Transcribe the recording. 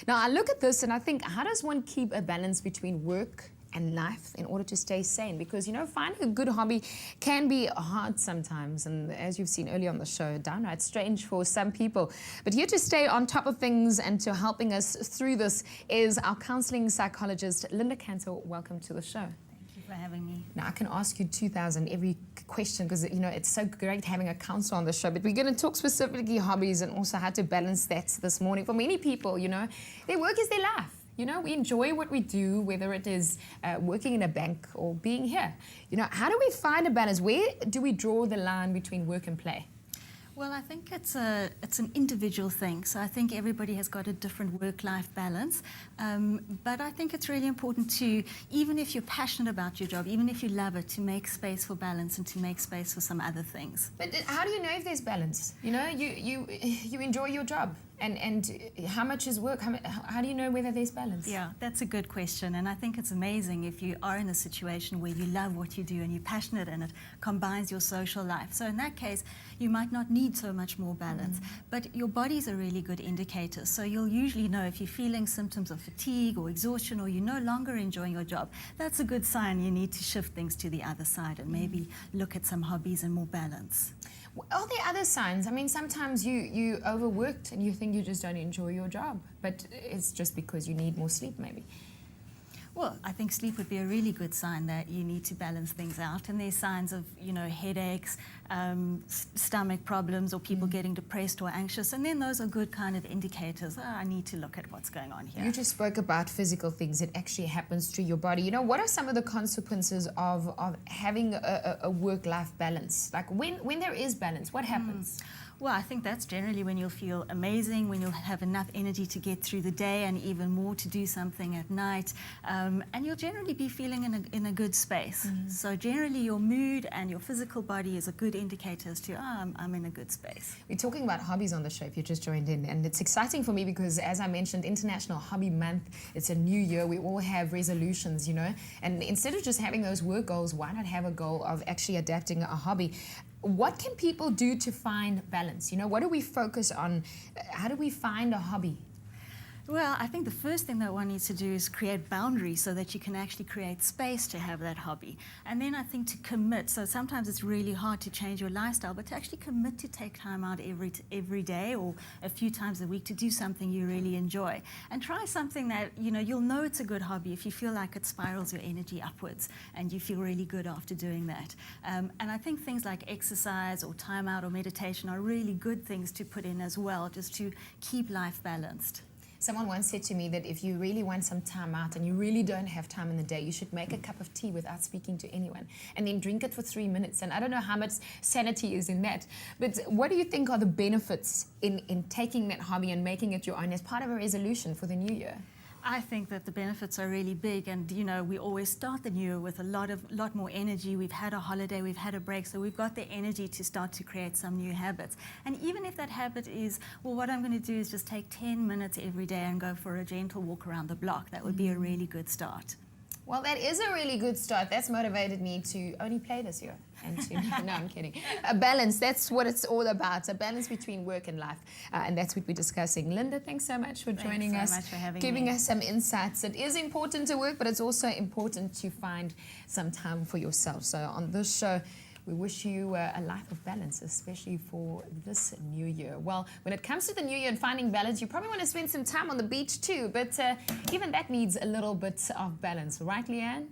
Now, I look at this and I think, how does one keep a balance between work and life in order to stay sane? Because, you know, finding a good hobby can be hard sometimes. And as you've seen earlier on the show, downright strange for some people. But here to stay on top of things and to helping us through this is our counseling psychologist, Linda Kantor. Welcome to the show. Thank you for having me. Now, I can ask you 2,000 every question because, you know, it's so great having a counselor on the show. But we're going to talk specifically hobbies and also how to balance that this morning. For many people, you know, their work is their life. You know, we enjoy what we do, whether it is working in a bank or being here. You know, how do we find a balance? Where do we draw the line between work and play? Well, I think it's an individual thing. So I think everybody has got a different work-life balance. But I think it's really important to, even if you're passionate about your job, even if you love it, to make space for balance and to make space for some other things. But how do you know if there's balance? You know, you enjoy your job. And how much is work? How do you know whether there's balance? Yeah, that's a good question. And I think it's amazing if you are in a situation where you love what you do and you're passionate and it combines your social life. So in that case, you might not need so much more balance. But your body's a really good indicator. So you'll usually know if you're feeling symptoms of fatigue or exhaustion or you're no longer enjoying your job. That's a good sign you need to shift things to the other side and maybe look at some hobbies and more balance. Are there other signs? I mean, sometimes you overworked and you think you just don't enjoy your job, but it's just because you need more sleep maybe. Well, I think sleep would be a really good sign that you need to balance things out. And there's signs of, you know, headaches, stomach problems, or people getting depressed or anxious. And then those are good kind of indicators. Oh, I need to look at what's going on here. You just spoke about physical things. It actually happens to your body. You know, what are some of the consequences of having a work-life balance? Like when there is balance, what happens? Well, I think that's generally when you'll feel amazing, when you'll have enough energy to get through the day and even more to do something at night. And you'll generally be feeling in a good space. So generally your mood and your physical body is a good indicator as to, I'm in a good space. We're talking about hobbies on the show if you just joined in. And it's exciting for me because, as I mentioned, International Hobby Month, it's a new year. We all have resolutions, you know. And instead of just having those work goals, why not have a goal of actually adapting a hobby? What can people do to find balance? You know, what do we focus on? How do we find a hobby? Well, I think the first thing that one needs to do is create boundaries so that you can actually create space to have that hobby. And then I think to commit. So sometimes it's really hard to change your lifestyle, but to actually commit to take time out every day or a few times a week to do something you really enjoy. And try something that, you know, you'll know it's a good hobby if you feel like it spirals your energy upwards and you feel really good after doing that. And I think things like exercise or time out or meditation are really good things to put in as well, just to keep life balanced. Someone once said to me that if you really want some time out and you really don't have time in the day, you should make a cup of tea without speaking to anyone and then drink it for 3 minutes. And I don't know how much sanity is in that. But what do you think are the benefits in taking that hobby and making it your own as part of a resolution for the new year? I think that the benefits are really big, and you know, we always start the new year with a lot more energy. We've had a holiday, we've had a break, so we've got the energy to start to create some new habits. And even if that habit is, well, what I'm going to do is just take 10 minutes every day and go for a gentle walk around the block, that would be a really good start. Well, that is a really good start. That's motivated me to only play this year. And to, no, I'm kidding. A balance, that's what it's all about. A balance between work and life. And that's what we're discussing. Linda, thanks so much for joining us. Thanks so much for having giving me. us some insights. It is important to work, but it's also important to find some time for yourself. So on this show, we wish you a life of balance, especially for this new year. Well, when it comes to the new year and finding balance, you probably want to spend some time on the beach too, but even that needs a little bit of balance, right, Leigh-anne?